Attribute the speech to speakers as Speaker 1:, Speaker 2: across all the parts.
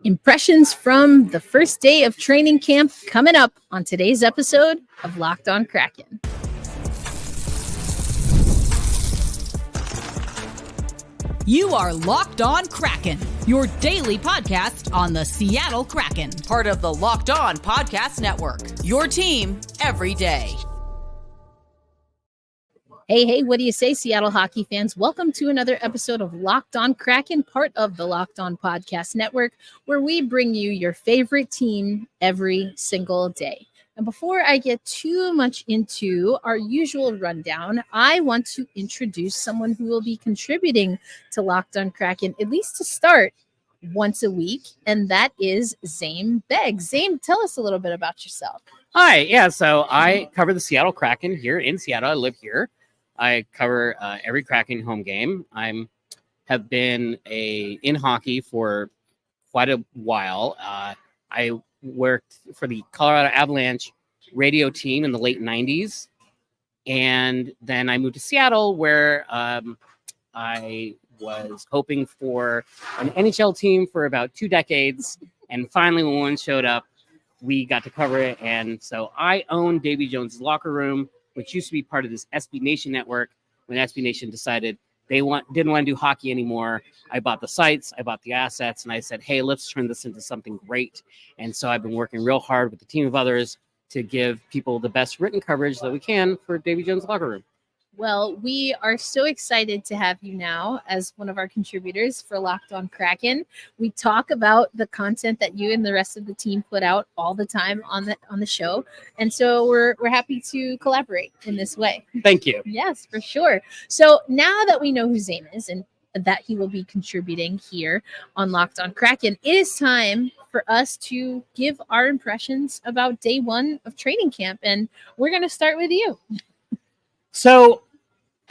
Speaker 1: Impressions from the first day of training camp coming up on today's episode of Locked On Kraken.
Speaker 2: You are Locked On Kraken, your daily podcast on the Seattle Kraken, part of the Locked On Podcast Network, your team every day.
Speaker 1: Hey, what do you say, Seattle hockey fans? Welcome to another episode of Locked On Kraken, part of the Locked On Podcast Network, where we bring you your favorite team every single day. And before I get too much into our usual rundown, I want to introduce someone who will be contributing to Locked On Kraken, at least to start, once a week, and that is Zaiem Beg. Zaiem, tell us a little bit about yourself.
Speaker 3: Hi, yeah, so I cover the Seattle Kraken here in Seattle. I live here. I cover every Kraken home game. Have been in hockey for quite a while. I worked for the Colorado Avalanche radio team in the late 90s. And then I moved to Seattle where I was hoping for an NHL team for about 2 decades. And finally, when one showed up, we got to cover it. And so I own Davy Jones' Locker Room, which used to be part of this SB Nation network. When SB Nation decided they didn't want to do hockey anymore, I bought the sites, I bought the assets, and I said, hey, let's turn this into something great. And so I've been working real hard with a team of others to give people the best written coverage that we can for Davy Jones' Locker Room.
Speaker 1: Well, we are so excited to have you now as one of our contributors for Locked On Kraken. We talk about the content that you and the rest of the team put out all the time on the show, and so we're happy to collaborate in this way.
Speaker 3: Thank you.
Speaker 1: Yes, for sure. So now that we know who Zaiem is and that he will be contributing here on Locked On Kraken, it is time for us to give our impressions about day one of training camp, and we're going to start with you.
Speaker 3: So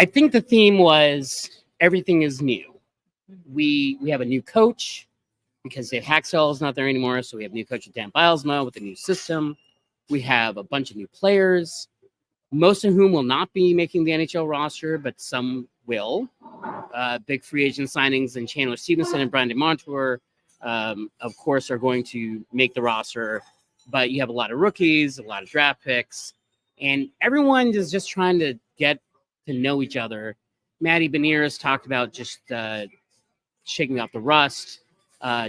Speaker 3: I think the theme was everything is new. We have a new coach because Dave Hakstol is not there anymore. So we have a new coach Dan Bylsma with a new system. We have a bunch of new players, most of whom will not be making the NHL roster, but some will. Big free agent signings and Chandler Stevenson and Brandon Montour, of course, are going to make the roster. But you have a lot of rookies, a lot of draft picks, and everyone is just trying to get to know each other. Matty Beniers talked about just shaking off the rust.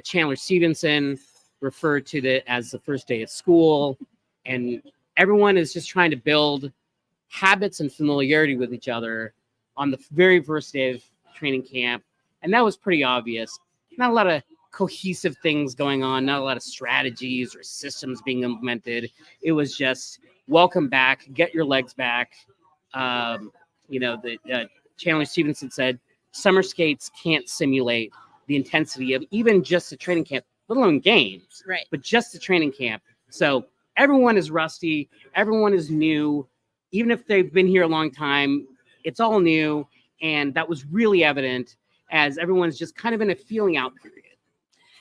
Speaker 3: Chandler Stevenson referred to it as the first day of school. And everyone is just trying to build habits and familiarity with each other on the very first day of training camp. And that was pretty obvious. Not a lot of cohesive things going on, not a lot of strategies or systems being implemented. It was just welcome back, get your legs back. Chandler Stevenson said summer skates can't simulate the intensity of even just a training camp, let alone games,
Speaker 1: right? But
Speaker 3: just a training camp. So everyone is rusty. Everyone is new. Even if they've been here a long time, it's all new. And that was really evident as everyone's just kind of in a feeling out period.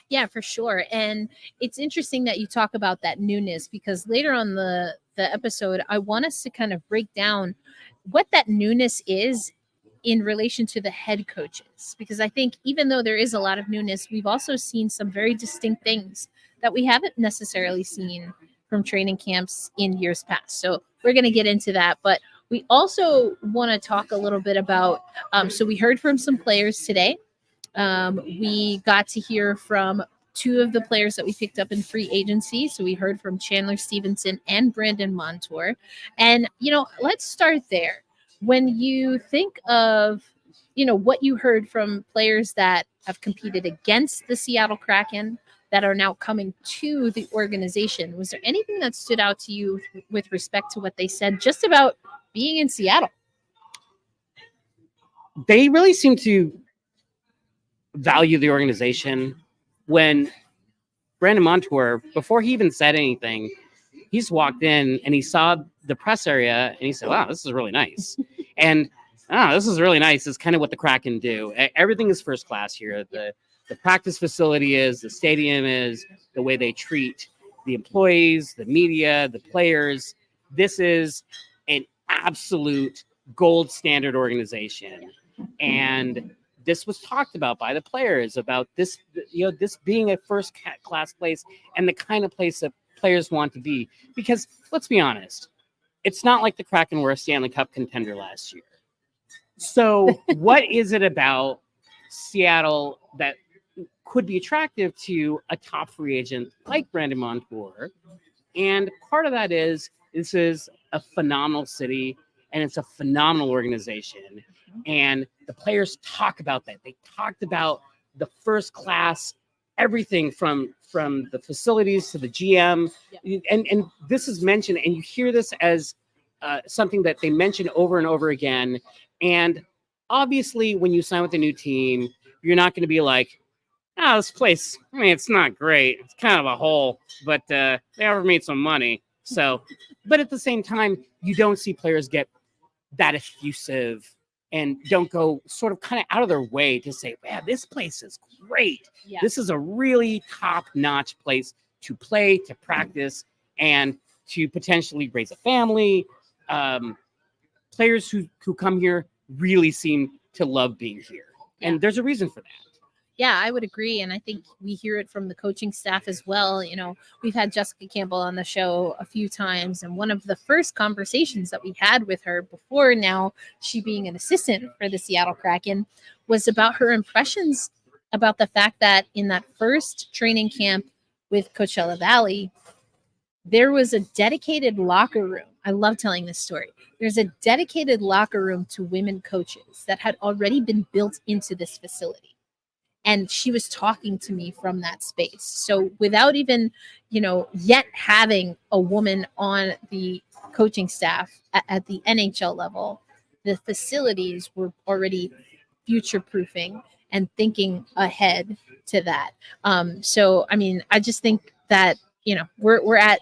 Speaker 1: Yeah, for sure. And it's interesting that you talk about that newness because later on the episode, I want us to kind of break down what that newness is in relation to the head coaches. Because I think even though there is a lot of newness, we've also seen some very distinct things that we haven't necessarily seen from training camps in years past. So we're going to get into that. But we also want to talk a little bit about, so we heard from some players today. We got to hear from 2 of the players that we picked up in free agency. So we heard from Chandler Stevenson and Brandon Montour. And, let's start there. When you think of, what you heard from players that have competed against the Seattle Kraken that are now coming to the organization, was there anything that stood out to you with respect to what they said just about being in Seattle?
Speaker 3: They really seem to value the organization. When Brandon Montour, before he even said anything, he just walked in and he saw the press area and he said, wow, this is really nice. And this is really nice. It's kind of what the Kraken do. Everything is first class here. The practice facility is, the stadium is, the way they treat the employees, the media, the players. This is an absolute gold standard organization. And this was talked about by the players about this, this being a first class place and the kind of place that players want to be. Because let's be honest, it's not like the Kraken were a Stanley Cup contender last year. So what is it about Seattle that could be attractive to a top free agent like Brandon Montour? And part of that is this is a phenomenal city and it's a phenomenal organization. And the players talk about that. They talked about the first class, everything from the facilities to the GM. Yeah. And this is mentioned, and you hear this as something that they mention over and over again. And obviously, when you sign with a new team, you're not going to be like, this place, I mean, it's not great. It's kind of a hole, but they offered me some money. So, but at the same time, you don't see players get that effusive and don't go sort of kind of out of their way to say, man, this place is great. Yeah. This is a really top-notch place to play, to practice, and to potentially raise a family. Players who come here really seem to love being here. Yeah. And there's a reason for that.
Speaker 1: Yeah, I would agree. And I think we hear it from the coaching staff as well. We've had Jessica Campbell on the show a few times. And one of the first conversations that we had with her before now she being an assistant for the Seattle Kraken was about her impressions about the fact that in that first training camp with Coachella Valley, there was a dedicated locker room. I love telling this story. There's a dedicated locker room to women coaches that had already been built into this facility. And she was talking to me from that space. So without even, yet having a woman on the coaching staff at the NHL level, the facilities were already future-proofing and thinking ahead to that. So, I mean, I just think that, we're at,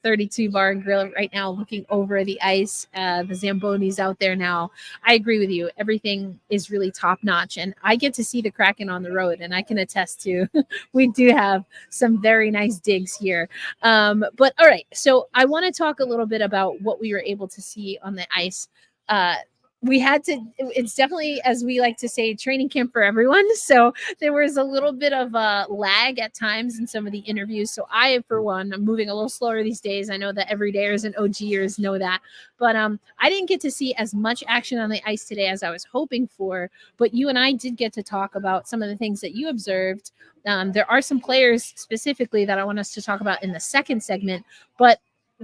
Speaker 1: 32 Bar and Grill right now, looking over the ice, the Zambonis out there now. I agree with you. Everything is really top notch, and I get to see the Kraken on the road, and I can attest to we do have some very nice digs here. But all right, so I want to talk a little bit about what we were able to see on the ice. It's definitely, as we like to say, training camp for everyone. So there was a little bit of a lag at times in some of the interviews. So I, for one, I'm moving a little slower these days. I know that everydayers and OGers know that, but I didn't get to see as much action on the ice today as I was hoping for, but you and I did get to talk about some of the things that you observed. There are some players specifically that I want us to talk about in the second segment, but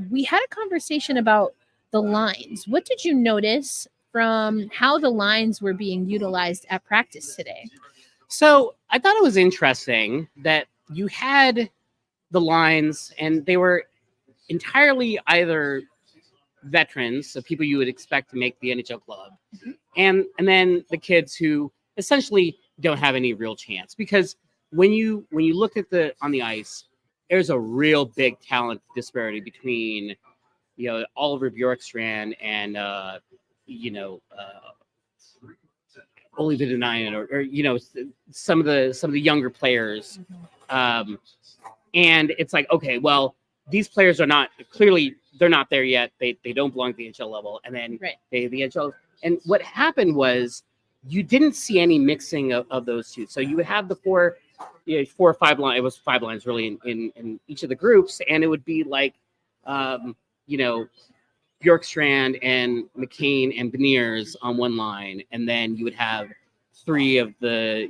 Speaker 1: we had a conversation about the lines. What did you notice from how the lines were being utilized at practice today?
Speaker 3: So I thought it was interesting that you had the lines and they were entirely either veterans, so people you would expect to make the NHL club, and then the kids who essentially don't have any real chance. Because when you look at on the ice, there's a real big talent disparity between Oliver Bjorkstrand and Oliver Denayan or some of the younger players. And it's like, okay, well, these players are not clearly, they're not there yet. They don't belong to the NHL level. And then the NHL. And what happened was you didn't see any mixing of those two. So you would have the four or five lines. It was five lines really in each of the groups. And it would be like, Bjorkstrand and McCain and Beniers on one line, and then you would have three of the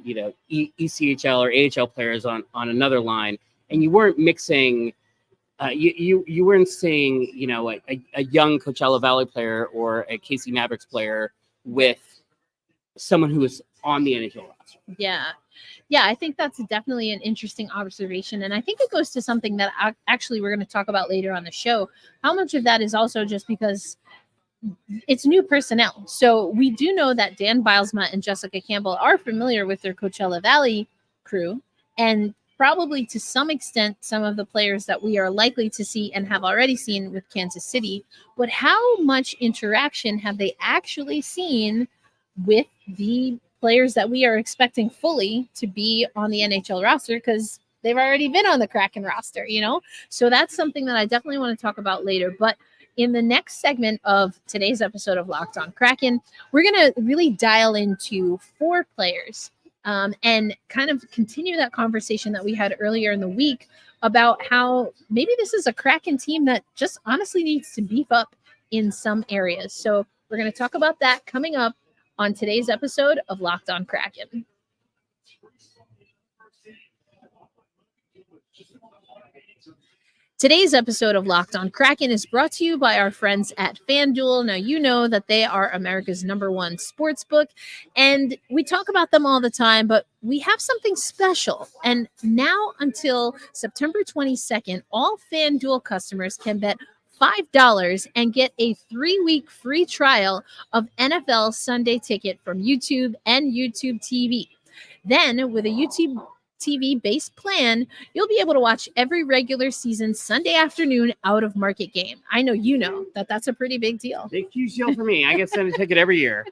Speaker 3: ECHL or AHL players on another line, and you weren't mixing. You weren't seeing a young Coachella Valley player or a KC Mavericks player with someone who is on the NHL roster.
Speaker 1: Yeah, I think that's definitely an interesting observation. And I think it goes to something that actually we're going to talk about later on the show. How much of that is also just because it's new personnel. So we do know that Dan Bylsma and Jessica Campbell are familiar with their Coachella Valley crew. And probably to some extent, some of the players that we are likely to see and have already seen with Kansas City. But how much interaction have they actually seen with the players that we are expecting fully to be on the NHL roster, because they've already been on the Kraken roster, So that's something that I definitely want to talk about later. But in the next segment of today's episode of Locked On Kraken, we're going to really dial into 4 players and kind of continue that conversation that we had earlier in the week about how maybe this is a Kraken team that just honestly needs to beef up in some areas. So we're going to talk about that coming up on today's episode of Locked On Kraken. Today's episode of Locked On Kraken is brought to you by our friends at FanDuel. Now, you know that they are America's #1 sports book, and we talk about them all the time, but we have something special. And now until September 22nd, all FanDuel customers can bet $5 and get a 3-week free trial of NFL Sunday Ticket from YouTube and YouTube TV. Then, with a YouTube TV-based plan, you'll be able to watch every regular season Sunday afternoon out of market game. I know you know that that's a pretty big deal.
Speaker 3: Big huge deal for me. I get Sunday Ticket every year.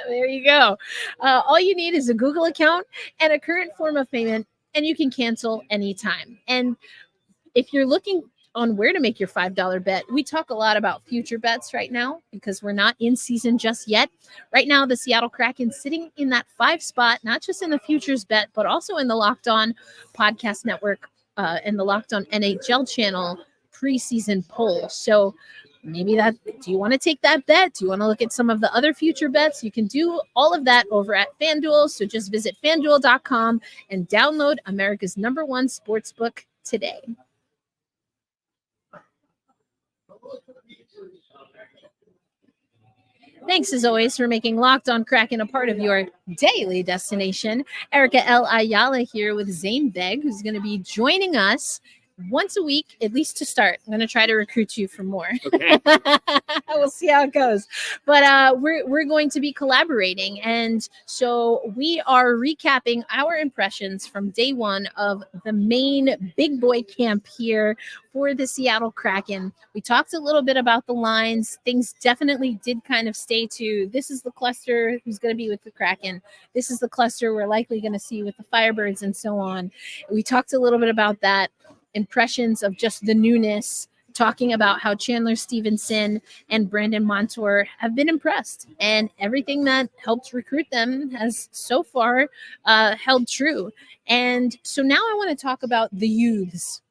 Speaker 1: There you go. All you need is a Google account and a current form of payment, and you can cancel anytime. And if you're looking on where to make your $5 bet, we talk a lot about future bets right now because we're not in season just yet. Right now, the Seattle Kraken sitting in that 5 spot, not just in the futures bet, but also in the Locked On Podcast Network and the Locked On NHL channel preseason poll. So maybe do you want to take that bet? Do you want to look at some of the other future bets? You can do all of that over at FanDuel. So just visit FanDuel.com and download America's #1 sportsbook today. Thanks, as always, for making Locked On Kraken a part of your daily destination. Erica L. Ayala here with Zaiem Beg, who's going to be joining us once a week, at least to start. I'm going to try to recruit you for more.
Speaker 3: Okay.
Speaker 1: We'll see how it goes. But we're going to be collaborating. And so we are recapping our impressions from day 1 of the main big boy camp here for the Seattle Kraken. We talked a little bit about the lines. Things definitely did kind of stay to, this is the cluster who's going to be with the Kraken. This is the cluster we're likely going to see with the Firebirds and so on. We talked a little bit about that. Impressions of just the newness, talking about how Chandler Stevenson and Brandon Montour have been impressed, and everything that helped recruit them has so far held true. And so now I want to talk about the youths.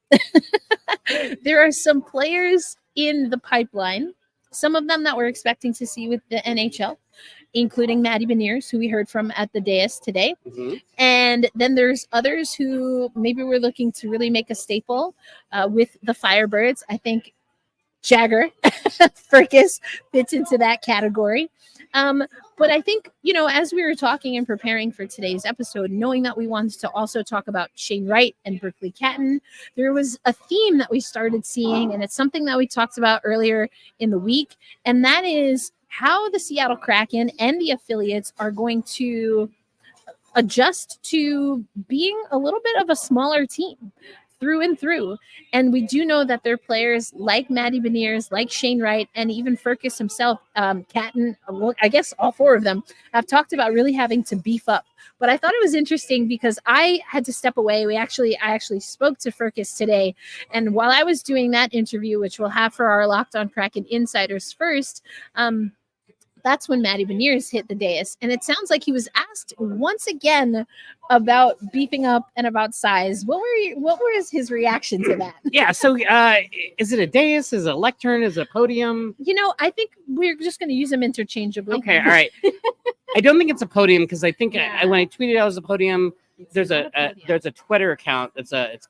Speaker 1: There are some players in the pipeline, some of them that we're expecting to see with the NHL, including Matty Beniers, who we heard from at the dais today.
Speaker 3: Mm-hmm.
Speaker 1: And then there's others who maybe we're looking to really make a staple with the Firebirds. I think Jagger Furcus fits into that category. But I think, as we were talking and preparing for today's episode, knowing that we wanted to also talk about Shane Wright and Berkeley Catton, there was a theme that we started seeing, and it's something that we talked about earlier in the week, and that is how the Seattle Kraken and the affiliates are going to adjust to being a little bit of a smaller team through and through. And we do know that their players like Matty Beniers, like Shane Wright, and even Furcus himself, Catton, I guess all 4 of them have talked about really having to beef up. But I thought it was interesting because I had to step away. I actually spoke to Furcus today. And while I was doing that interview, which we'll have for our Locked On Kraken insiders first, that's when Matty Beniers hit the dais. And it sounds like he was asked once again about beefing up and about size. What was his reaction to that?
Speaker 3: Yeah. So is it a dais? Is it a lectern? Is it a podium?
Speaker 1: I think we're just going to use them interchangeably.
Speaker 3: Okay. All right. I don't think it's a podium because I think when I tweeted out as a podium, there's a Twitter account that's it's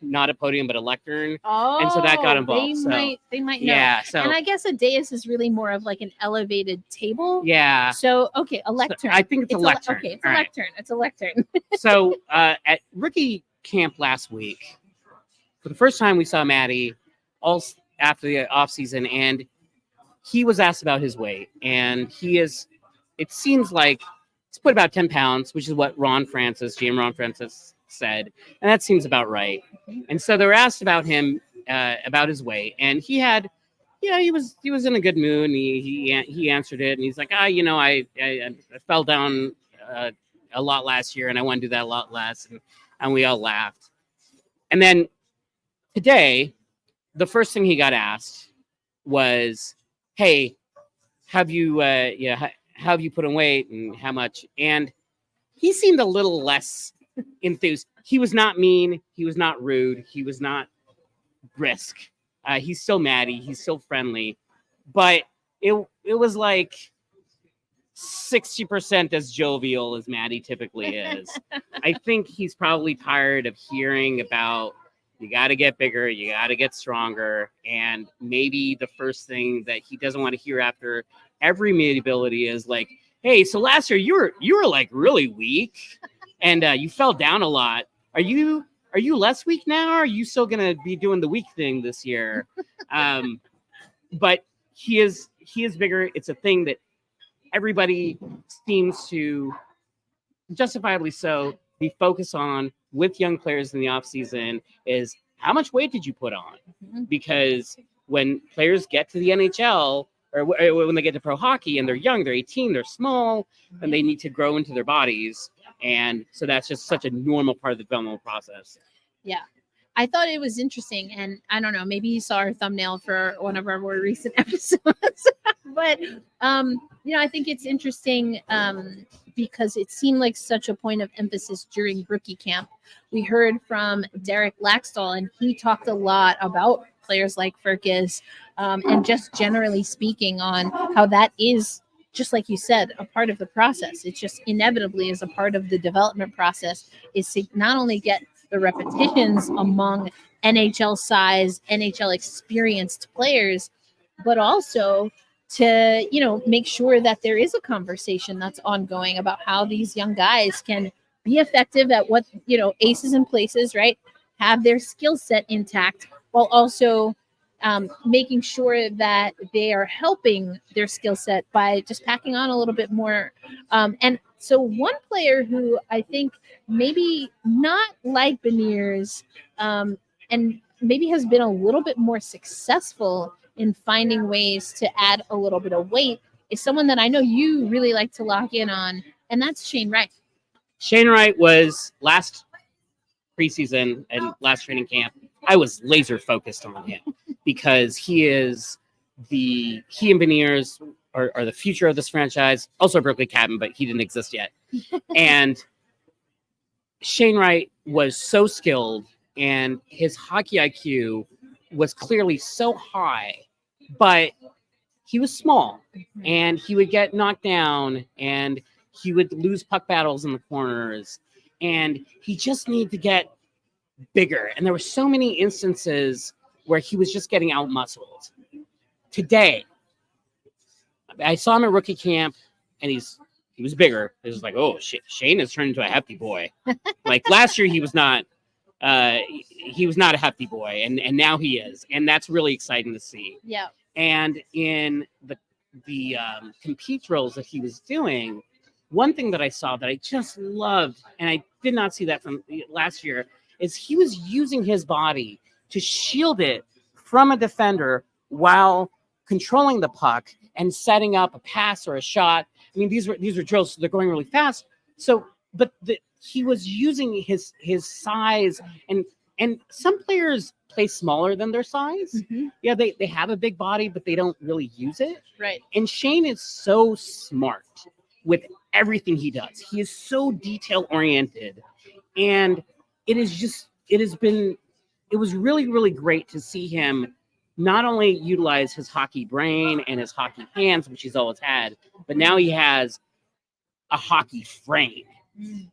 Speaker 3: not a podium but a lectern, and so that got involved.
Speaker 1: They might know.
Speaker 3: Yeah. So
Speaker 1: and I guess a dais is really more of like an elevated table.
Speaker 3: Yeah.
Speaker 1: So a lectern.
Speaker 3: So I think it's a lectern.
Speaker 1: It's a lectern. It's a lectern.
Speaker 3: So at rookie camp last week, for the first time we saw Matty all after the offseason, and he was asked about his weight, and it seems like he's put about 10 pounds, which is what GM Ron Francis said, and that seems about right. And so they were asked about him, about his weight, and he had, he was in a good mood, and he answered it, and he's like, I fell down a lot last year, and I want to do that a lot less, and we all laughed. And then today, the first thing he got asked was, hey, have you how have you put on weight and how much? And he seemed a little less enthused. He was not mean. He was not rude. He was not brisk. He's still Matty. He's still friendly, but it was like 60% as jovial as Matty typically is. I think he's probably tired of hearing about you got to get bigger, you got to get stronger, and maybe the first thing that he doesn't want to hear after every media ability is like, hey, so last year you were like really weak, and you fell down a lot. Are you less weak now? Or are you still gonna be doing the weak thing this year? But he is bigger. It's a thing that everybody seems to, justifiably so, be focused on with young players in the offseason is how much weight did you put on? Because when players get to the NHL or when they get to pro hockey and they're young, they're 18, they're small, and they need to grow into their bodies. And so that's just such a normal part of the developmental process.
Speaker 1: Yeah. I thought it was interesting, and I don't know, maybe you saw our thumbnail for one of our more recent episodes, but I think it's interesting because it seemed like such a point of emphasis during rookie camp. We heard from Dave Hakstol, and he talked a lot about players like Fergus, and just generally speaking on how that is, just like you said, a part of the process. It just inevitably is a part of the development process, is to not only get the repetitions among NHL size, NHL experienced players, but also to, make sure that there is a conversation that's ongoing about how these young guys can be effective at what, aces and places, right? Have their skill set intact while also making sure that they are helping their skill set by just packing on a little bit more. And so one player who I think maybe not like Beniers, and maybe has been a little bit more successful in finding ways to add a little bit of weight is someone that I know you really like to lock in on, and that's Shane Wright.
Speaker 3: Shane Wright was last preseason and last training camp. I was laser focused on him because he and Beniers are the future of this franchise. Also a Berkeley captain, but he didn't exist yet. And Shane Wright was so skilled, and his hockey IQ was clearly so high, but he was small, and he would get knocked down, and he would lose puck battles in the corners, and he just needed to get bigger. And there were so many instances where he was just getting out-muscled. Today, I saw him at rookie camp, and he was bigger. It was like, oh, Shane has turned into a hefty boy. Like last year, he was not a hefty boy, and now he is, and that's really exciting to see.
Speaker 1: Yeah. And
Speaker 3: in the compete drills that he was doing, one thing that I saw that I just loved, and I did not see that from last year, is he was using his body to shield it from a defender while controlling the puck and setting up a pass or a shot. I mean, these are drills, so they're going really fast. So, but he was using his size, and some players play smaller than their size. Mm-hmm. Yeah, they have a big body, but they don't really use it.
Speaker 1: Right.
Speaker 3: And Shane is so smart with everything he does. He is so detail oriented, and it was really, really great to see him not only utilize his hockey brain and his hockey hands, which he's always had, but now he has a hockey frame.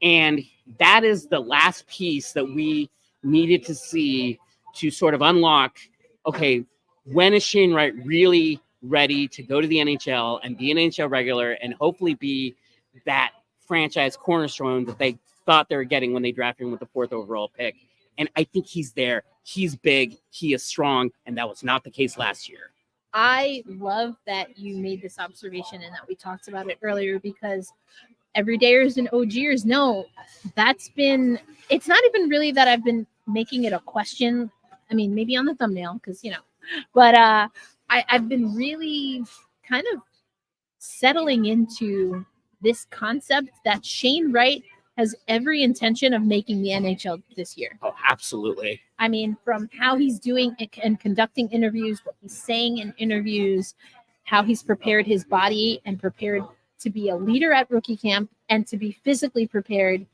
Speaker 3: And that is the last piece that we needed to see to sort of unlock, okay, when is Shane Wright really ready to go to the NHL and be an NHL regular and hopefully be that franchise cornerstone that they thought they were getting when they drafted him with the 4th overall pick. And I think he's there. He's big. He is strong. And that was not the case last year.
Speaker 1: I love that you made this observation and that we talked about it earlier, because everydayers and OGers know it's not even really that I've been making it a question. I mean, maybe on the thumbnail, because, but I've been really kind of settling into this concept that Shane Wright has every intention of making the NHL this year.
Speaker 3: Oh, absolutely.
Speaker 1: I mean, from how he's doing and conducting interviews, what he's saying in interviews, how he's prepared his body and prepared to be a leader at rookie camp and to be physically prepared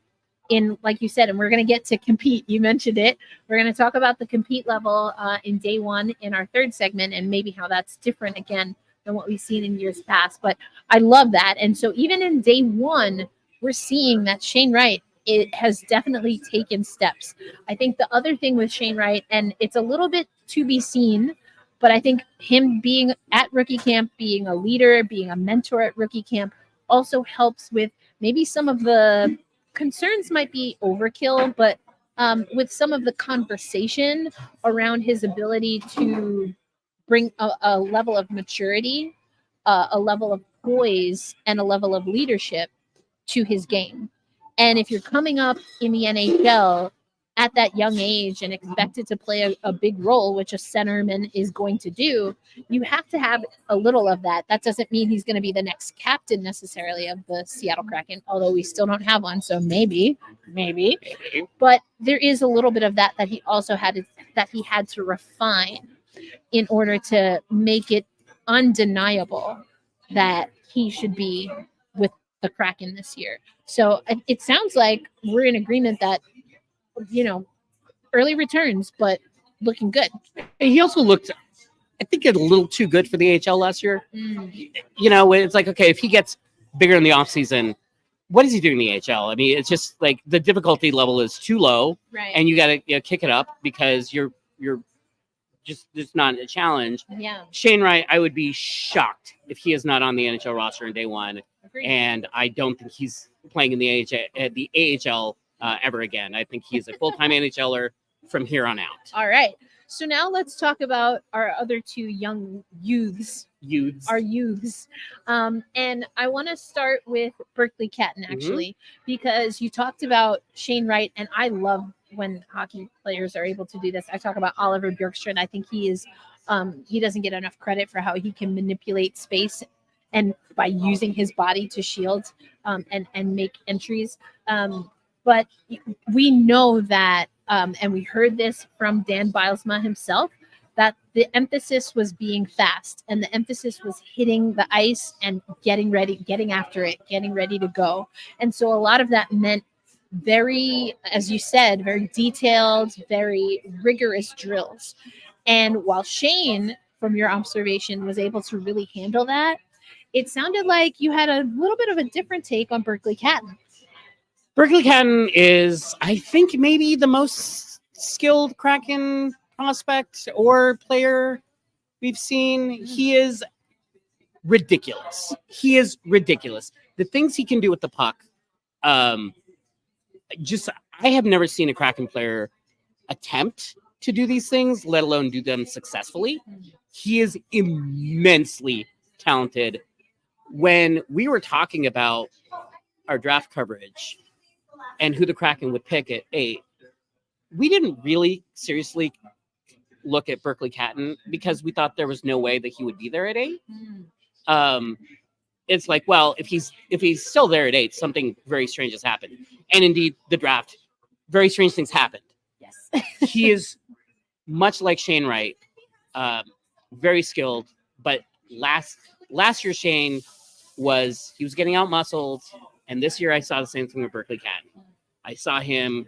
Speaker 1: in, like you said, and we're going to get to compete. You mentioned it. We're going to talk about the compete level in day one in our third segment and maybe how that's different again than what we've seen in years past. But I love that. And so even in day one, we're seeing that Shane Wright, it has definitely taken steps. I think the other thing with Shane Wright, and it's a little bit to be seen, but I think him being at rookie camp, being a leader, being a mentor at rookie camp also helps with maybe some of the concerns might be overkill, but with some of the conversation around his ability to bring a level of maturity, a level of poise, and a level of leadership to his game. And if you're coming up in the NHL at that young age and expected to play a big role, which a centerman is going to do, you have to have a little of that. That doesn't mean he's going to be the next captain necessarily of the Seattle Kraken, although we still don't have one. So maybe. But there is a little bit of that he also had to refine in order to make it undeniable that he should be with the Kraken this year. So it sounds like we're in agreement that, early returns, but looking good.
Speaker 3: He also looked, I think, a little too good for the AHL last year. It's like, okay, if he gets bigger in the offseason, what is he doing in the AHL? I mean, it's just like the difficulty level is too low,
Speaker 1: right?
Speaker 3: And you got to kick it up because you're just not a challenge.
Speaker 1: Yeah.
Speaker 3: Shane Wright, I would be shocked if he is not on the NHL roster in day one.
Speaker 1: Agreed.
Speaker 3: And I don't think he's playing in the AHL ever again. I think he's a full-time NHLer from here on out.
Speaker 1: All right. So now let's talk about our other two young youths. Our youths. And I want to start with Berkeley Catton, actually, because you talked about Shane Wright, and I love when hockey players are able to do this. I talk about Oliver Bjorkstrand. I think he is he doesn't get enough credit for how he can manipulate space and by using his body to shield and make entries. But we know that, and we heard this from Dan Bylsma himself, that the emphasis was being fast and the emphasis was hitting the ice and getting ready, getting after it, getting ready to go. And so a lot of that meant very, as you said, very detailed, very rigorous drills. And while Shane, from your observation, was able to really handle that, it sounded like you had a little bit of a different take on Berkeley Catton.
Speaker 3: Berkeley Catton is, I think, maybe the most skilled Kraken prospect or player we've seen. He is ridiculous. The things he can do with the puck, I have never seen a Kraken player attempt to do these things, let alone do them successfully. He is immensely talented. When we were talking about our draft coverage and who the Kraken would pick at 8, we didn't really seriously look at Berkeley Catton because we thought there was no way that he would be there at 8. It's like, well, if he's still there at 8, something very strange has happened. And indeed, the draft, very strange things happened.
Speaker 1: Yes.
Speaker 3: He is much like Shane Wright, very skilled. But last year, Shane was getting out muscled. And this year I saw the same thing with Berkeley Catton. I saw him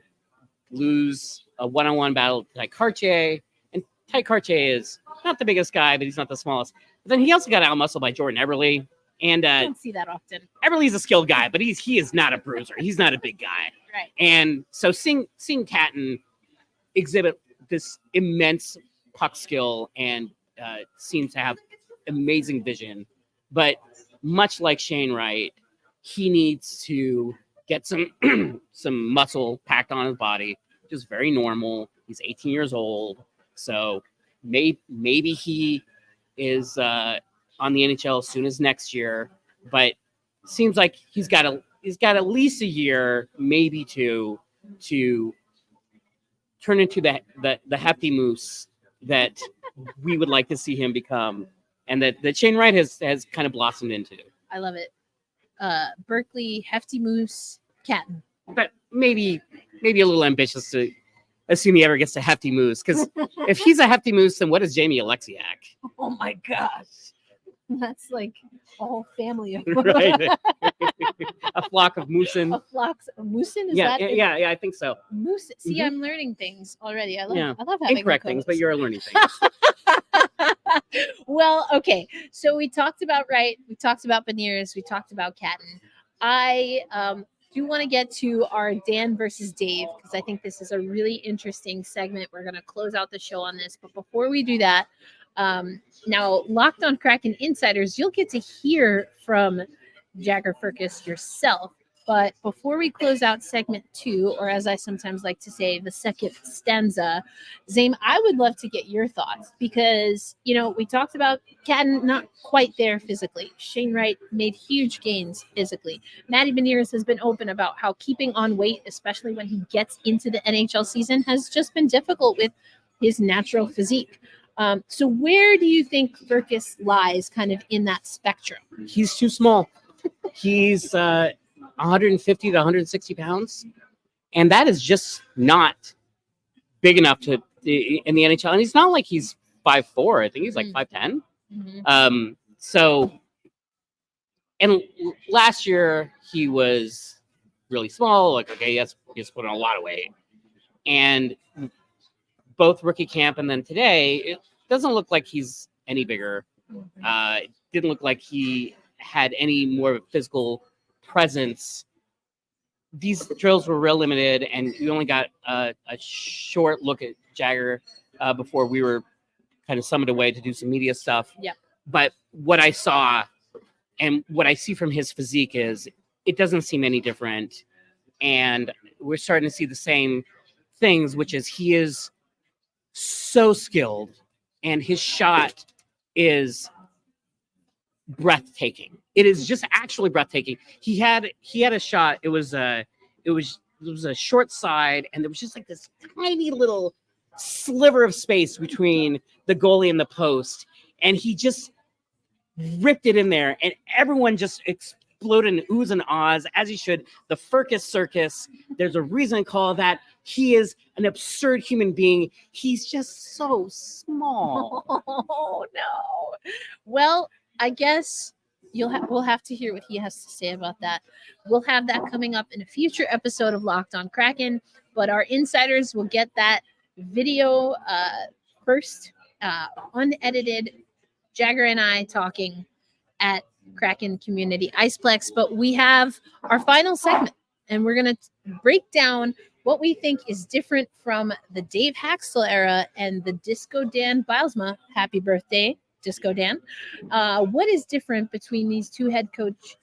Speaker 3: lose a one-on-one battle to Ty Cartier. And Ty Cartier is not the biggest guy, but he's not the smallest. But then he also got out-muscled by Jordan Eberle. And
Speaker 1: I don't see that often.
Speaker 3: Eberle's a skilled guy, but he is not a bruiser. He's not a big guy.
Speaker 1: Right.
Speaker 3: And so seeing Catton exhibit this immense puck skill and seems to have amazing vision, but much like Shane Wright, he needs to get some some muscle packed on his body, which is very normal. He's 18 years old, so maybe he is on the NHL as soon as next year. But seems like he's got at least a year, maybe two, to turn into the hefty moose that we would like to see him become, and that Shane Wright has kind of blossomed into.
Speaker 1: I love it. Berkeley, hefty moose, Catton.
Speaker 3: But maybe a little ambitious to assume he ever gets to Hefty Moose. Because if he's a Hefty Moose, then what is Jamie Alexiak?
Speaker 1: Oh my gosh. That's like a whole family of
Speaker 3: Right. A flock of moosin.
Speaker 1: A flock of moosin?
Speaker 3: Yeah, I think so.
Speaker 1: Moose. See,
Speaker 3: Mhm.
Speaker 1: I'm learning things already. I love having
Speaker 3: Incorrect things, but you're learning things.
Speaker 1: Well, okay. So we talked about Wright. We talked about Beniers. We talked about Catton. I do want to get to our Dan versus Dave because I think this is a really interesting segment. We're going to close out the show on this. But before we do that, now Locked on Kraken Insiders, you'll get to hear from Jagger Firkus yourself. But before we close out segment 2, or as I sometimes like to say, the second stanza, Zaiem, I would love to get your thoughts because, we talked about Catton not quite there physically. Shane Wright made huge gains physically. Matty Beniers has been open about how keeping on weight, especially when he gets into the NHL season, has just been difficult with his natural physique. So where do you think Firkus lies kind of in that spectrum?
Speaker 3: He's too small. He's 150 to 160 pounds. And that is just not big enough in the NHL. And he's not like he's 5'4". I think he's like 5'10".
Speaker 1: Mm-hmm.
Speaker 3: And last year he was really small. Like, okay, he's put on a lot of weight. And both rookie camp and then today, it doesn't look like he's any bigger. It didn't look like he had any more physical presence. These drills were real limited, and we only got a short look at Jagger before we were kind of summoned away to do some media stuff.
Speaker 1: Yeah.
Speaker 3: But what I saw and what I see from his physique is it doesn't seem any different. And we're starting to see the same things, which is he is so skilled and his shot is breathtaking. It is just actually breathtaking. He had a shot. It was a short side, and there was just like this tiny little sliver of space between the goalie and the post, and he just ripped it in there, and everyone just exploded in oohs and ahs, as he should. The Firkus Circus. There's a reason to call that. He is an absurd human being. He's just so small.
Speaker 1: Oh no. Well, I guess we'll have to hear what he has to say about that. We'll have that coming up in a future episode of Locked on Kraken, but our insiders will get that video first, unedited, Jagger and I talking at Kraken Community Iceplex. But we have our final segment, and we're going to break down what we think is different from the Dave Hakstol era and the Disco Dan Bylsma. Happy birthday, Disco Dan. What is different between these two head coach?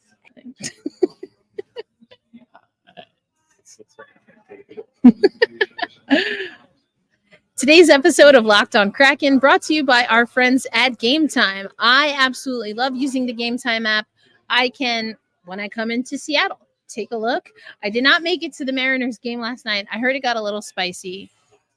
Speaker 1: Today's episode of Locked on Kraken brought to you by our friends at Game Time. I absolutely love using the Game Time app. I can, when I come into Seattle, take a look. I did not make it to the Mariners game last night. I heard it got a little spicy.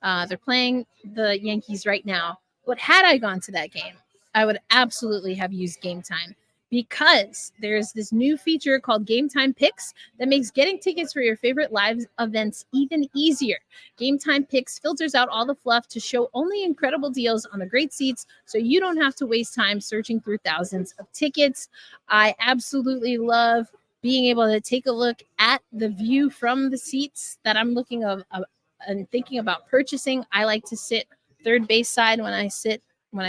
Speaker 1: They're playing the Yankees right now. But had I gone to that game, I would absolutely have used Game Time because there's this new feature called Game Time Picks that makes getting tickets for your favorite live events even easier. Game Time Picks filters out all the fluff to show only incredible deals on the great seats so you don't have to waste time searching through thousands of tickets. I absolutely love being able to take a look at the view from the seats that I'm looking of and thinking about purchasing. I like to sit third base side when I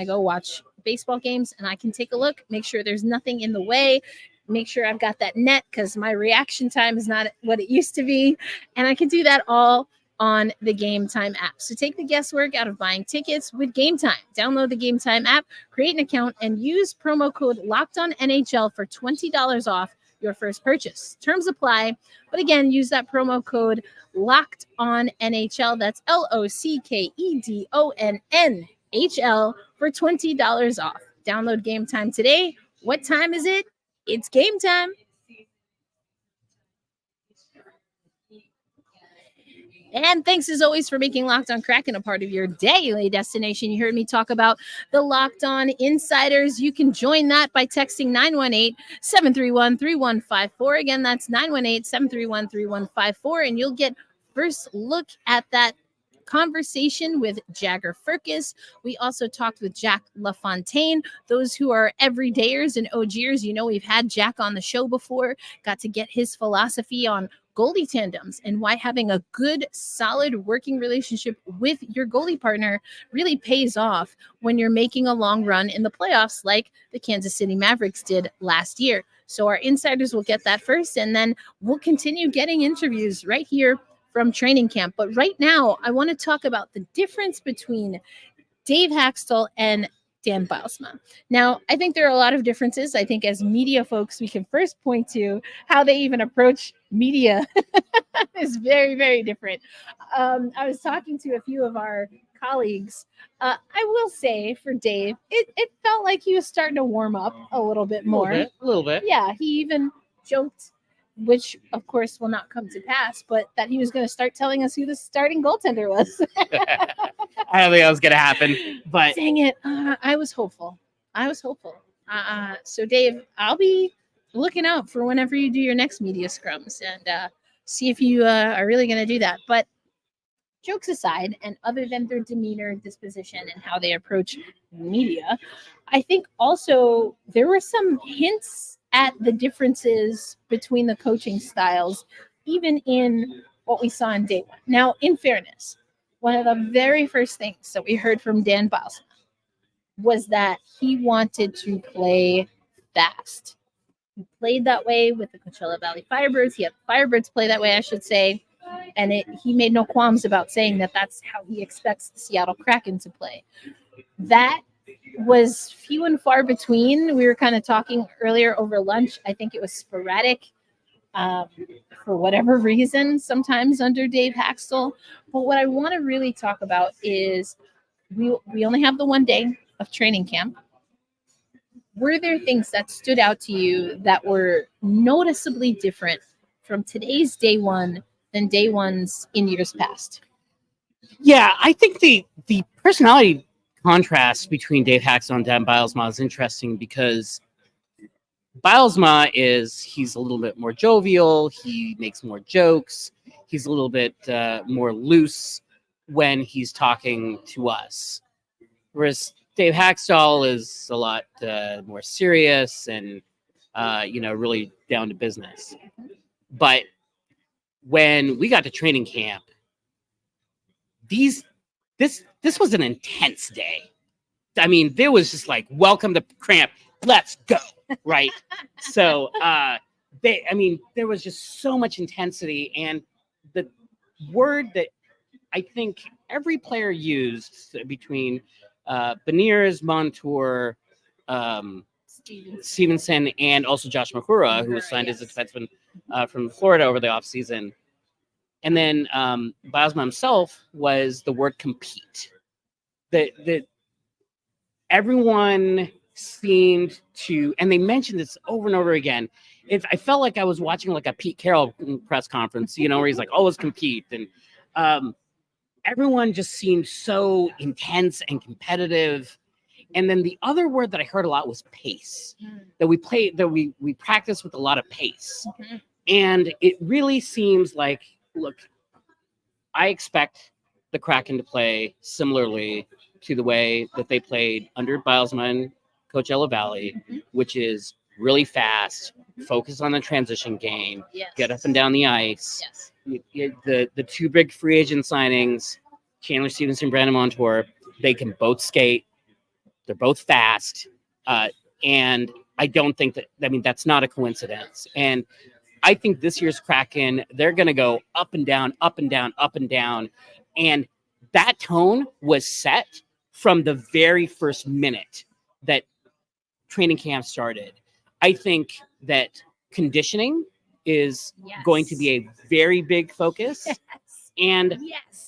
Speaker 1: go watch baseball games, and I can take a look, make sure there's nothing in the way, make sure I've got that net because my reaction time is not what it used to be. And I can do that all on the Game Time app. So take the guesswork out of buying tickets with Game Time. Download the Game Time app, create an account, and use promo code LOCKEDONNHL for $20 off your first purchase. Terms apply. But again, use that promo code LOCKEDONNHL. That's LOCKEDONNHL for $20 off. Download Game Time today. What time is it? It's game time. And thanks as always for making Locked on Kraken a part of your daily destination. You heard me talk about the Locked on Insiders. You can join that by texting 918-731-3154. Again, that's 918-731-3154. And you'll get first look at that conversation with Jagger Firkus. We also talked with Jack LaFontaine. Those who are everydayers and OGers, you know, we've had Jack on the show before, got to get his philosophy on goalie tandems and why having a good, solid working relationship with your goalie partner really pays off when you're making a long run in the playoffs like the Kansas City Mavericks did last year. So our insiders will get that first, and then we'll continue getting interviews right here from training camp. But right now, I want to talk about the difference between Dave Hakstol and Dan Bylsma. Now, I think there are a lot of differences. I think as media folks, we can first point to how they even approach media is very, very different. I was talking to a few of our colleagues. I will say for Dave, it felt like he was starting to warm up a little bit more.
Speaker 3: A little bit.
Speaker 1: Yeah, he even joked, which of course will not come to pass, but that he was going to start telling us who the starting goaltender was.
Speaker 3: I don't think that was going to happen, but
Speaker 1: dang it. I was hopeful. So Dave, I'll be looking out for whenever you do your next media scrums and see if you are really going to do that. But jokes aside, and other than their demeanor, disposition, and how they approach media, I think also there were some hints at the differences between the coaching styles, even in what we saw in day one. Now, in fairness, one of the very first things that we heard from Dan Bylsma was that he wanted to play fast. He played that way with the Coachella Valley Firebirds. He had the Firebirds play that way, I should say. And he made no qualms about saying that that's how he expects the Seattle Kraken to play. That was few and far between. We were kind of talking earlier over lunch. I think it was sporadic for whatever reason, sometimes under Dave Hakstol. But what I want to really talk about is we only have the one day of training camp. Were there things that stood out to you that were noticeably different from today's day one than day ones in years past?
Speaker 3: yeah, I think the personality contrast between Dave Hakstol and Dan Bylsma is interesting because Bylsma he's a little bit more jovial. He makes more jokes. He's a little bit more loose when he's talking to us. Whereas Dave Hakstol is a lot more serious and, really down to business. But when we got to training camp, this was an intense day. I mean, there was just like, welcome to camp, let's go, right? So there was just so much intensity, and the word that I think every player used between Beniers, Montour, Stevenson, and also Josh Mahura, who was signed as a defenseman from Florida over the offseason. And then Bylsma himself was the word compete. That everyone seemed to, and they mentioned this over and over again. I felt like I was watching like a Pete Carroll press conference, where he's like, always compete. And everyone just seemed so intense and competitive. And then the other word that I heard a lot was pace. That we practice with a lot of pace. Mm-hmm. And it really seems like, look, I expect the Kraken to play similarly to the way that they played under Bylsma and Coachella Valley, which is really fast, focus on the transition game, get up and down the ice. Yes. The two big free agent signings, Chandler Stevenson, Brandon Montour, they can both skate. They're both fast. And I don't think that's not a coincidence. And I think this year's Kraken, they're going to go up and down, up and down, up and down. And that tone was set from the very first minute that training camp started. I think that conditioning is going to be a very big focus. Yes. And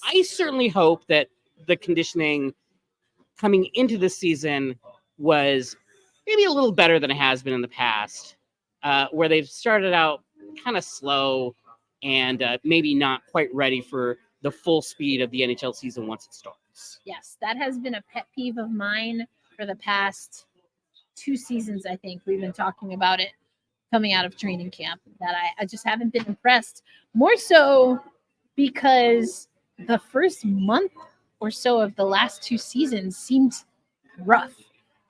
Speaker 3: I certainly hope that the conditioning coming into the season was maybe a little better than it has been in the past, where they've started out kind of slow and maybe not quite ready for the full speed of the NHL season once it starts.
Speaker 1: Yes, that has been a pet peeve of mine for the past 2 seasons. I think we've been talking about it coming out of training camp, that I just haven't been impressed. More so because the first month or so of the last 2 seasons seemed rough.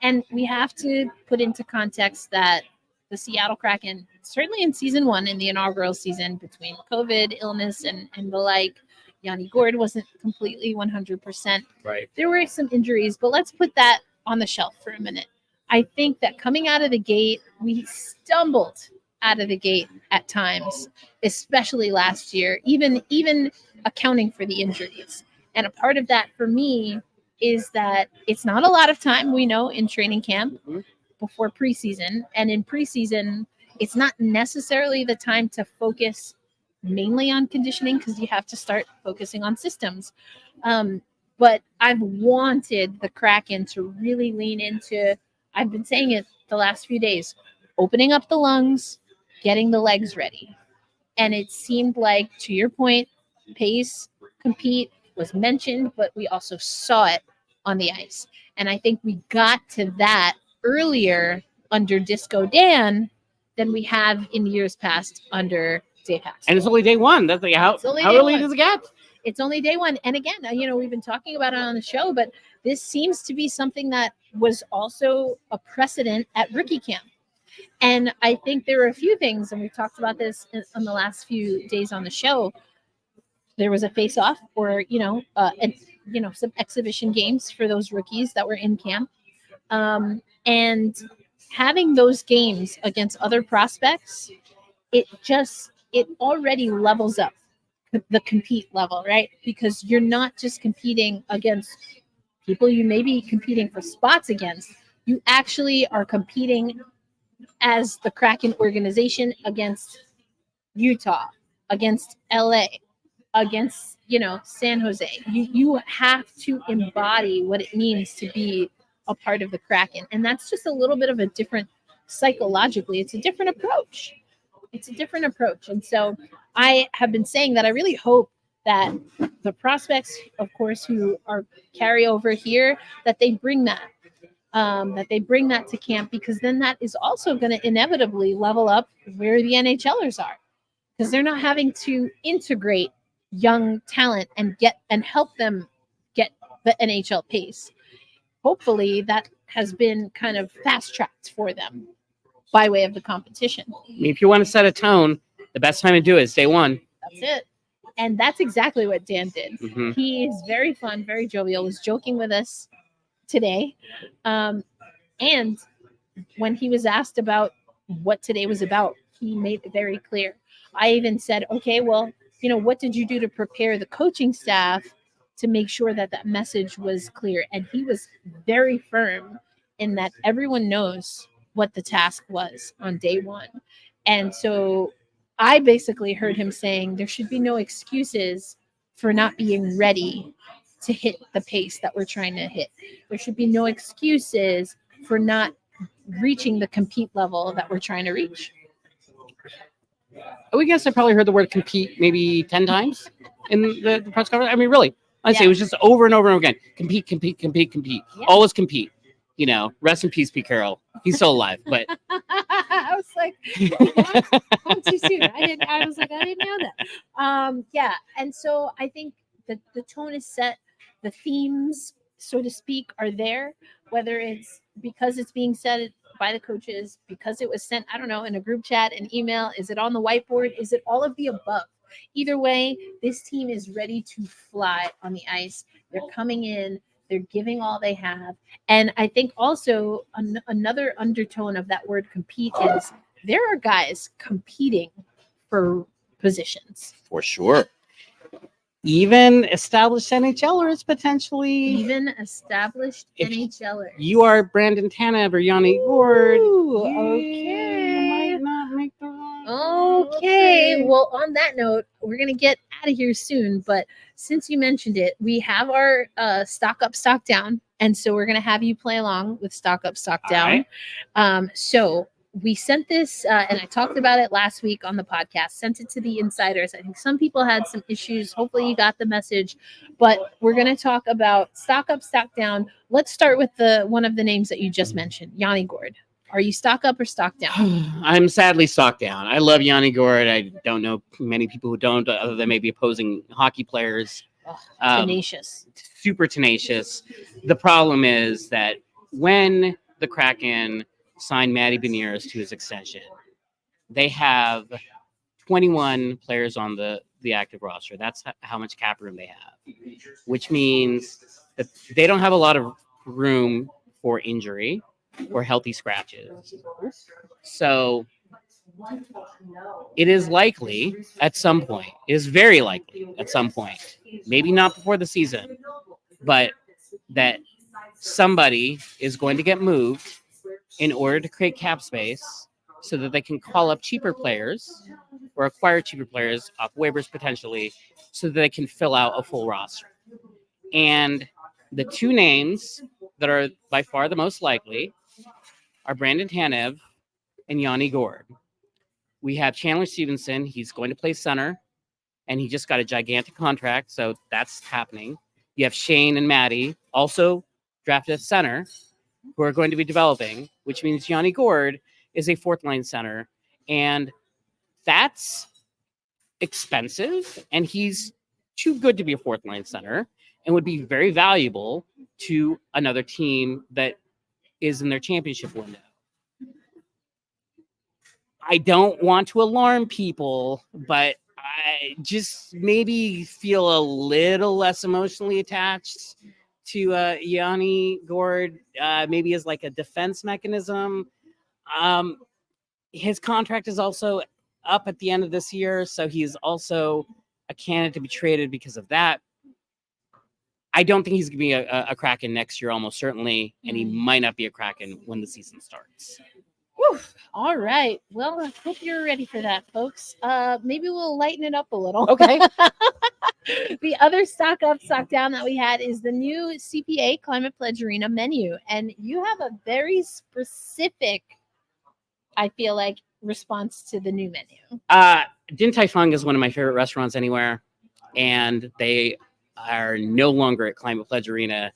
Speaker 1: And we have to put into context that the Seattle Kraken, certainly in season 1, in the inaugural season, between COVID, illness, and the like, Yanni Gourde wasn't completely 100%.
Speaker 3: Right.
Speaker 1: There were some injuries, but let's put that on the shelf for a minute. I think that coming out of the gate, we stumbled out of the gate at times, especially last year, even accounting for the injuries. And a part of that for me is that it's not a lot of time, we know, in training camp before preseason. And in preseason, it's not necessarily the time to focus mainly on conditioning because you have to start focusing on systems. But I've wanted the Kraken to really lean into, I've been saying it the last few days, opening up the lungs, getting the legs ready. And it seemed like, to your point, pace, compete was mentioned, but we also saw it on the ice. And I think we got to that earlier under Disco Dan than we have in years past under Dave Hakstol.
Speaker 3: And it's only day 1. That's like how early does it get?
Speaker 1: It's only day 1. And again, we've been talking about it on the show, but this seems to be something that was also a precedent at rookie camp. And I think there were a few things, and we've talked about this in the last few days on the show. There was a face-off or, some exhibition games for those rookies that were in camp. And having those games against other prospects, it already levels up the compete level, right? Because you're not just competing against people you may be competing for spots against. You actually are competing as the Kraken organization against Utah, against LA, against, San Jose. You have to embody what it means to be a part of the Kraken. And that's just a little bit of a different, psychologically, it's a different approach. And so I have been saying that I really hope that the prospects, of course, who are carry over here, that they bring that. To camp, because then that is also going to inevitably level up where the NHLers are, because they're not having to integrate young talent and help them get the NHL pace. Hopefully that has been kind of fast tracked for them by way of the competition.
Speaker 3: If you want to set a tone, the best time to do it is day 1.
Speaker 1: That's it. And that's exactly what Dan did.
Speaker 3: Mm-hmm.
Speaker 1: He is very fun, very jovial, was joking with us today. And when he was asked about what today was about, he made it very clear. I even said, okay, well, what did you do to prepare the coaching staff to make sure that that message was clear? And he was very firm in that everyone knows what the task was on day 1. And so I basically heard him saying there should be no excuses for not being ready to hit the pace that we're trying to hit. There should be no excuses for not reaching the compete level that we're trying to reach.
Speaker 3: I guess I probably heard the word compete maybe 10 times in the press conference. I mean, really, honestly, It was just over and over and over again. Compete. Yeah. Always compete. Rest in peace, Pete Carroll. He's still alive, but
Speaker 1: I was like, I'm too soon. I didn't know that. Yeah. And so I think that the tone is set. The themes, so to speak, are there, whether it's because it's being said by the coaches, because it was sent, I don't know, in a group chat, an email, is it on the whiteboard? Is it all of the above? Either way, this team is ready to fly on the ice. They're coming in, they're giving all they have. And I think also another undertone of that word compete is there are guys competing for positions.
Speaker 3: For sure. Even established NHLers potentially.
Speaker 1: Even established NHLers.
Speaker 3: You are Brandon Tanev or Yanni Gourde.
Speaker 1: Okay.
Speaker 3: You might not make the wrong.
Speaker 1: Okay. Well, on that note, we're going to get out of here soon. But since you mentioned it, we have our stock up, stock down. And so we're going to have you play along with stock up, stock down. Right. So we sent this, and I talked about it last week on the podcast, sent it to the insiders. I think some people had some issues. Hopefully you got the message, but we're going to talk about stock up, stock down. Let's start with one of the names that you just mentioned, Yanni Gourde. Are you stock up or stock down?
Speaker 3: I'm sadly stock down. I love Yanni Gourde. I don't know many people who don't, other than maybe opposing hockey players.
Speaker 1: Tenacious.
Speaker 3: Super tenacious. The problem is that when the Kraken signed Matty Beniers to his extension, they have 21 players on the active roster. That's how much cap room they have, which means that they don't have a lot of room for injury or healthy scratches. So it is likely at some point, it is very likely at some point, maybe not before the season, but that somebody is going to get moved in order to create cap space so that they can call up cheaper players or acquire cheaper players off waivers potentially so that they can fill out a full roster. And the two names that are by far the most likely are Brandon Tanev and Yanni Gourde. We have Chandler Stevenson. He's going to play center, and he just got a gigantic contract, so that's happening. You have Shane and Matty, also drafted at center, who are going to be developing, which means Yanni Gourde is a fourth-line center, and that's expensive, and he's too good to be a fourth-line center and would be very valuable to another team that is in their championship window. I don't want to alarm people, but I just maybe feel a little less emotionally attached to Yanni Gourde, maybe as like a defense mechanism. His contract is also up at the end of this year, so he's also a candidate to be traded because of that. I don't think he's going to be a Kraken next year, almost certainly, and he might not be a Kraken when the season starts.
Speaker 1: Whew. All right. Well, I hope you're ready for that, folks. Maybe we'll lighten it up a little.
Speaker 3: Okay.
Speaker 1: The other stock up, stock down that we had is the new CPA Climate Pledge Arena menu. And you have a very specific, I feel like, response to the new menu.
Speaker 3: Din Tai Fung is one of my favorite restaurants anywhere, and they are no longer at Climate Pledge Arena.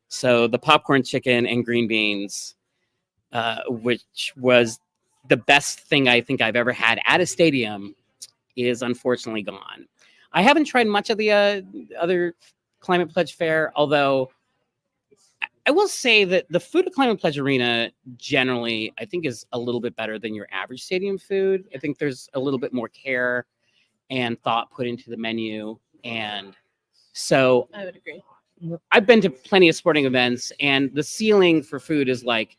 Speaker 3: So the popcorn chicken and green beans, which was the best thing I think I've ever had at a stadium, is unfortunately gone. I haven't tried much of the other Climate Pledge fare, although I will say that the food at Climate Pledge Arena generally, I think, is a little bit better than your average stadium food. I think there's a little bit more care and thought put into the menu. And so
Speaker 1: I would agree.
Speaker 3: I've been to plenty of sporting events, and the ceiling for food is like,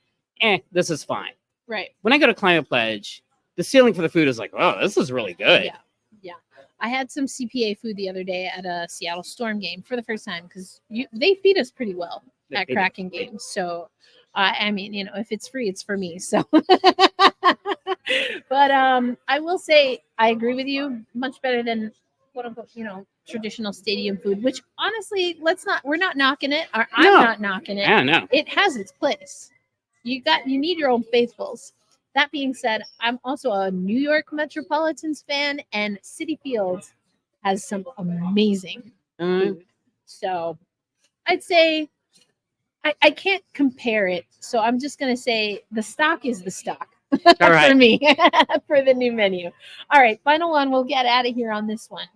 Speaker 3: this is fine.
Speaker 1: Right.
Speaker 3: When I go to Climate Pledge, the ceiling for the food is like, oh, this is really good.
Speaker 1: Yeah. Yeah. I had some CPA food the other day at a Seattle Storm game for the first time because they feed us pretty well at Kraken games. So, I mean, you know, if it's free, it's for me. So, but I will say I agree with you. Much better than quote unquote, you know, traditional stadium food. Which honestly, we're not knocking it. Or I'm not knocking it.
Speaker 3: Yeah, no.
Speaker 1: It has its place. You need your own faithfuls. That being said, I'm also a New York Metropolitans fan, and Citi Field has some amazing food. So I'd say I can't compare it. So I'm just going to say the stock is the stock
Speaker 3: All right.
Speaker 1: for me for the new menu. All right, final one. We'll get out of here on this one.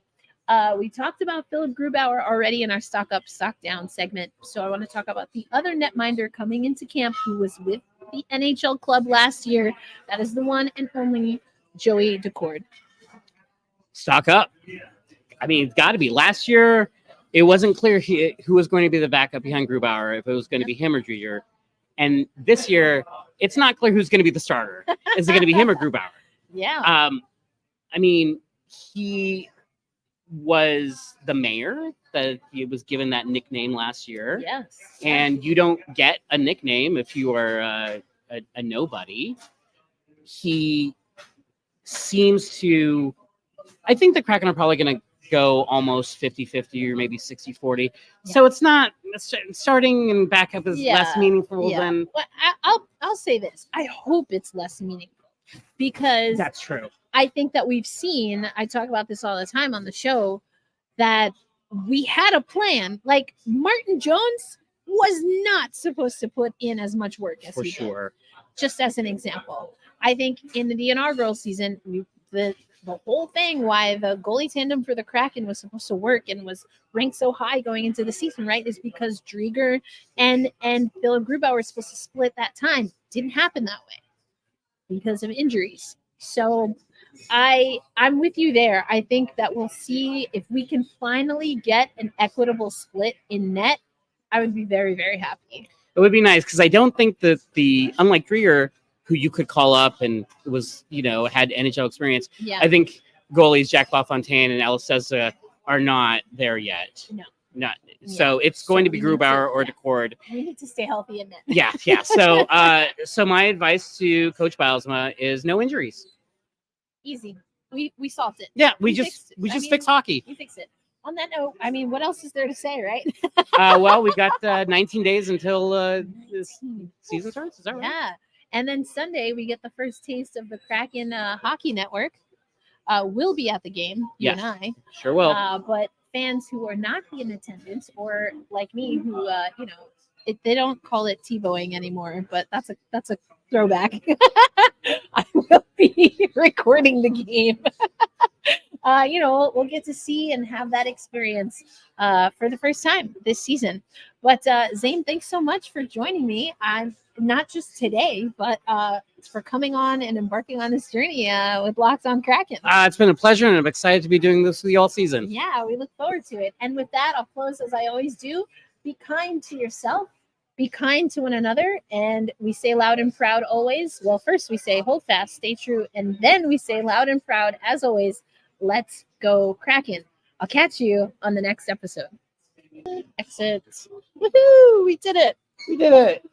Speaker 1: We talked about Philip Grubauer already in our stock up, stock down segment. So I want to talk about the other netminder coming into camp who was with the NHL club last year. That is the one and only Joey Decord.
Speaker 3: Stock up. I mean, it's got to be. Last year, it wasn't clear who was going to be the backup behind Grubauer, if it was going to be him or Dreger. And this year, it's not clear who's going to be the starter. Is it going to be him or Grubauer?
Speaker 1: Yeah.
Speaker 3: I mean, he was the mayor that he was given that nickname last year.
Speaker 1: Yes.
Speaker 3: And you don't get a nickname if you are a nobody. He seems to, I think the Kraken are probably going to go almost 50-50 or maybe 60-40. Yeah. So it's not, starting and backup is less meaningful than.
Speaker 1: Well, I'll say this. I hope it's less meaningful because
Speaker 3: that's true.
Speaker 1: I think that we've seen, I talk about this all the time on the show, that we had a plan. Like Martin Jones was not supposed to put in as much work as he did. Just as an example. I think in the inaugural season, the the whole thing why the goalie tandem for the Kraken was supposed to work and was ranked so high going into the season, right, is because Drieger and Philip Grubauer were supposed to split that time. Didn't happen that way because of injuries. So I'm with you there. I think that we'll see if we can finally get an equitable split in net. I would be very, very happy.
Speaker 3: It would be nice because I don't think that unlike Drieger, who you could call up and was, had NHL experience.
Speaker 1: Yeah.
Speaker 3: I think goalies Jack LaFontaine and Alesseza are not there yet.
Speaker 1: No.
Speaker 3: Not. So it's going to be Grubauer or Decord.
Speaker 1: We need to stay healthy in net.
Speaker 3: Yeah. So so my advice to Coach Bylsma is no injuries.
Speaker 1: Easy. We solved it.
Speaker 3: Yeah, we just fix hockey.
Speaker 1: We fixed it. On that note, I mean, what else is there to say, right?
Speaker 3: Well, we got 19 days until this season starts. Is that right?
Speaker 1: Yeah. And then Sunday, we get the first taste of the Kraken Hockey Network. We'll be at the game, you and I.
Speaker 3: Sure will.
Speaker 1: But fans who are not in attendance, or like me, who they don't call it TiVoing anymore, but that's a throwback. I will be recording the game. We'll get to see and have that experience for the first time this season. But Zaiem, thanks so much for joining me. I'm not just today, but for coming on and embarking on this journey with Locked On Kraken.
Speaker 3: It's been a pleasure, and I'm excited to be doing this with you all season.
Speaker 1: Yeah, we look forward to it. And with that, I'll close as I always do. Be kind to yourself. Be kind to one another. And we say loud and proud always. Well, first we say hold fast, stay true. And then we say loud and proud, as always, let's go Kraken. I'll catch you on the next episode. Exit. Woohoo! We did it.
Speaker 3: We did it.